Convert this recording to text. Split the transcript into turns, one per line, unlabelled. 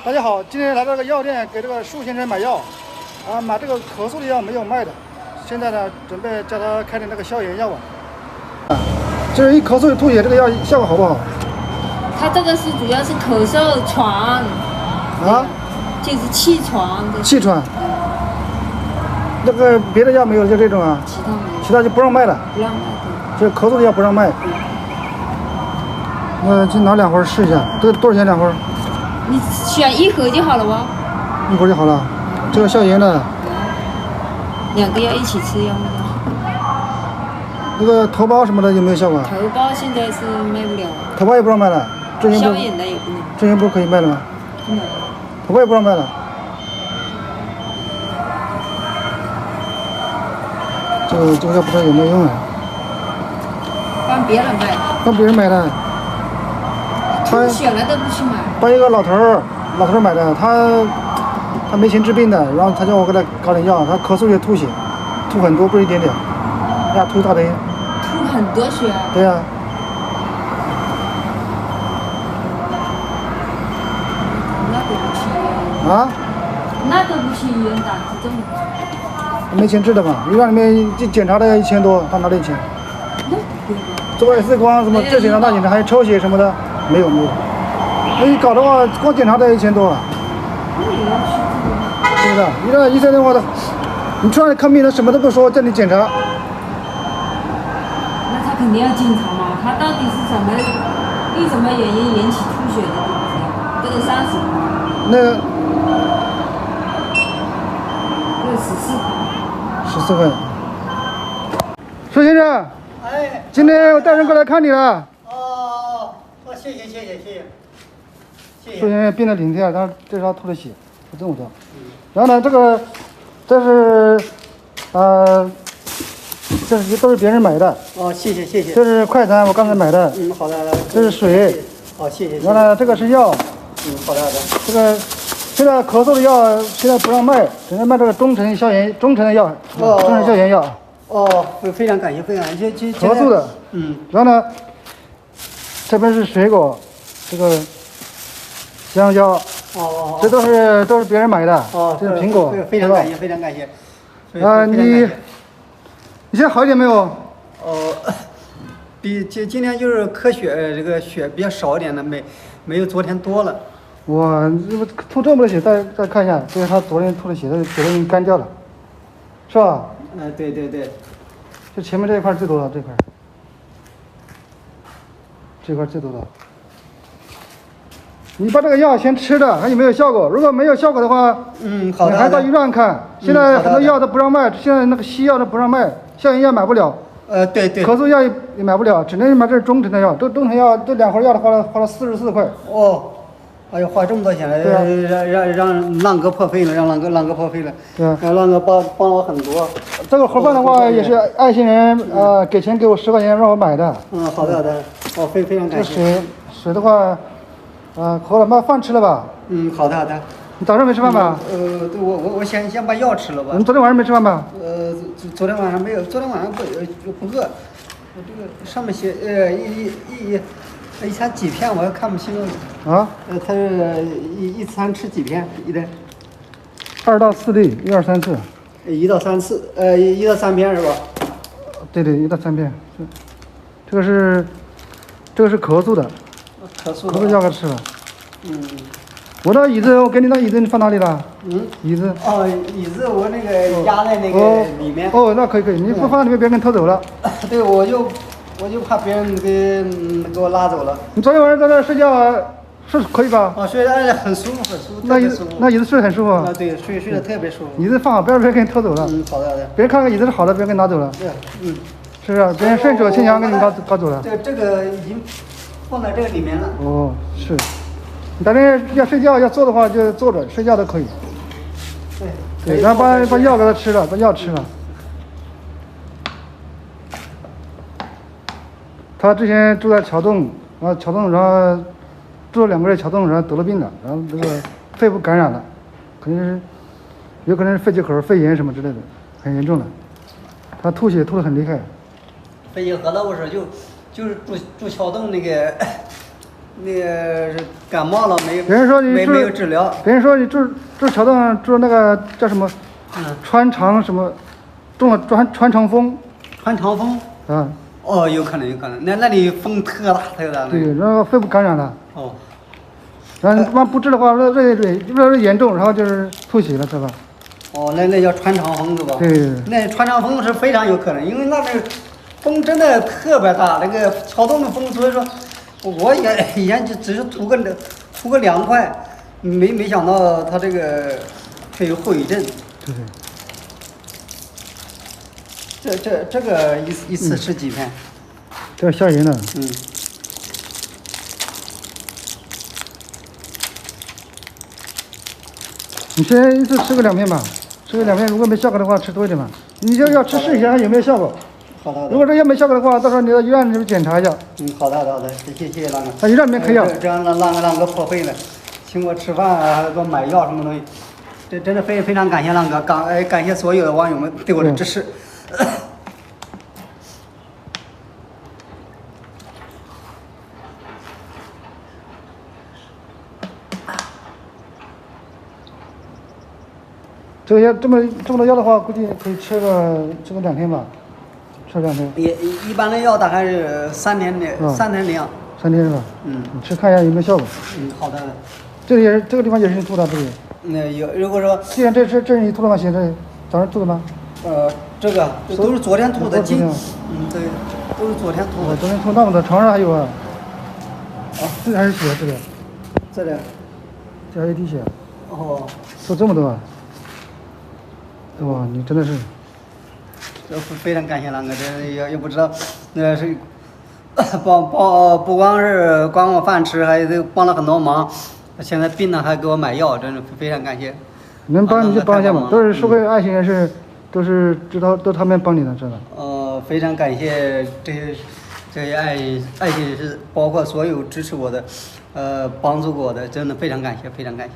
大家好，今天来到这个药店给这个舒先生买药，买这个咳嗽的药没有卖的，现在呢准备叫他开点那个消炎药吧。就是一咳嗽一吐血，这个药效果好不好？
他这个是主要是咳嗽喘，就是气喘的。
气喘。那个别的药没有，就这种啊。
其他没有。
其他就不让卖了。
不让卖
的。就咳嗽的药不让卖。那去拿2盒试一下，这个多少钱2盒？
你选1盒就好了哇。
1盒就好了。这个消炎的。
2个要一起吃，要不要？
那个头孢什么的有没有效果？
头孢现在是卖不了。
头孢也不让卖了。
消炎的也不能。
之前不是可以卖了吗？
不能。
头孢也不让卖了。这个药不知道有没有用啊？
帮别人卖。
帮别人买的。
他选了都不去买。
帮一个老头儿买的，他没钱治病的，然后他叫我给他搞点药，他咳嗽也吐血，吐很多不是一点点，吐一大堆。
吐很多血啊？
对呀。
那都不去医院。
啊？
那都不去医院打这种。
没钱治的嘛，医院里面检查的1000多，他哪里钱？
那不贵吧？
做X光什么这检查那检查，还有抽血什么的，没有。那你搞的话，光检查的1000多啊。
那也要去治
对不对？医生的话，你出来看病，他什么都不说，叫你检查。
那他肯定要检查嘛，他到底是因什么原因引起吐血的都不知道，这个30块。
那个。
这个14块。
14块。舒先生。
哎。
今天我带人过来看你了。
哦，谢谢。
舒先生病得挺厉害，他这是吐的血，这么多。然后呢，这是都是别人买的。
哦，谢谢。
这是快餐，我刚才买的。
好的。
这是水。
哦，谢谢。
然后呢，这个是药。
好的。
这个现在咳嗽的药现在不让卖，只能卖这个中成的药，中成消炎药。
哦，非常感谢。
咳嗽的。然后呢，这边是水果，这个香蕉。这都是别人买的。这是苹果。
非常感谢。
你现在好一点没有？
比今天就是咳血，这个血比较少一点的，没有昨天多了。
我这不吐这么多血，再看一下，这是他昨天吐的血，他血都已经干掉了，是吧？
对。
就前面这一块最多了，这块最多了。你把这个药先吃着，看有没有效果。如果没有效果的话，
好的。
你还到医院看。现在很多药都不让卖，现在那个西药都不让卖，消炎药买不了。
对。
咳嗽药也买不了，只能买这中成的药。这中成药这2盒药的花了44块。
哦。哎呦，花这么多钱了，让浪哥破费了，让浪哥破费了。
对啊。
让浪哥帮了我很多。
这个盒饭的话也是爱心人给钱给我10块钱让我买的。
好的。非常感
谢。这水的话，喝了，把饭吃了吧？
好的。
你早上没吃饭吧？
我先把药吃了吧。
你昨天晚上没吃饭吧？
昨天晚上没有，昨天晚上不饿。我这个上面写一餐几片，我还看不清了。他是一餐吃几片？一人
？2到4粒，1、2、3次。
1到3次，1到3片是吧？
对，1到3片。这个是咳嗽的。咳嗽药该吃了。我那椅子，我给你那椅子，你放哪里了？椅子。
椅子我那个压在那个里面。
那可以，你不放里面，别人给你偷走了。
对，我就怕别人给我拉走了。
你昨天晚上在那睡觉是可以吧？
睡得很舒服。
那椅子睡得很舒服。
对，睡得特别舒服。
椅子放好，别人给你偷走了。
好的。
别人看看椅子是好的，别人给你拿走了。
对，
是不是？别人顺手牵羊给你搞走了。
这个已经放在这个里面了。
是。你反正要睡觉要坐的话就坐着，睡觉都可以。对，然后把药给他吃了，把药吃了。他之前住在桥洞，然后住了2个月桥洞，然后得了病了，然后这个肺部感染了，有可能是肺结核、肺炎什么之类的，很严重的。他吐血吐得很厉害。
肺结核了，我说就是住桥洞那个那个感冒了没有？
别人说你
没有治疗。
别人说你住桥洞住那个叫什么？穿肠什么？中了穿肠风。
穿肠风。
啊。
哦，有可能，有可能。那里风特大特大。
对，然后肺部感染了。
哦。
然后他妈不治的话，越来越严重，然后就是吐血了，知道吧？
哦，那叫穿肠风是吧？
对。
那穿肠风是非常有可能，因为那边风真的特别大，那个桥洞的风，所以说我以前就只是图个凉快，没想到它这个却有后遗症。
对。
这个一次吃几片？
这吓人了。
嗯。
你先一次吃个2片吧，吃个2片，如果没效果的话，吃多一点吧。你就要吃试一下有没有效果。
好的。
如果这药没效果的话，到时候你到医院去检查一下。
好的，好的，谢谢浪哥。
他医院里面开药。
这样浪哥破费了，请我吃饭啊，给我买药什么东西，这真的非常感谢浪哥，感谢所有的网友们对我的支持。
这个药这么多药的话，估计可以吃个2天吧，吃2天。
一般的药大概是3天的，3天量。
3天是吧？
嗯。
你吃看一下有没有效果。
好的。
这个地方也是你吐的，这里。
那如果说，
既然这是你吐的吗？现在早上吐的吗？
这个都是昨天吐的，对，都是昨天吐的。
昨天吐那么多，床上还有啊。这还是血，这个。
这里。
这还有滴血。
哦。
吐这么多啊！哇，你真的是。
这非常感谢浪哥，这也不知道，那是不光是管我饭吃，还都帮了很多忙。现在病了还给我买药，真是非常感谢。
能帮你就帮一下嘛，都是社会爱心人士，都是都他们帮你的，知道吧？
非常感谢这些爱心人士，包括所有支持我的，帮助过我的，真的非常感谢，非常感谢。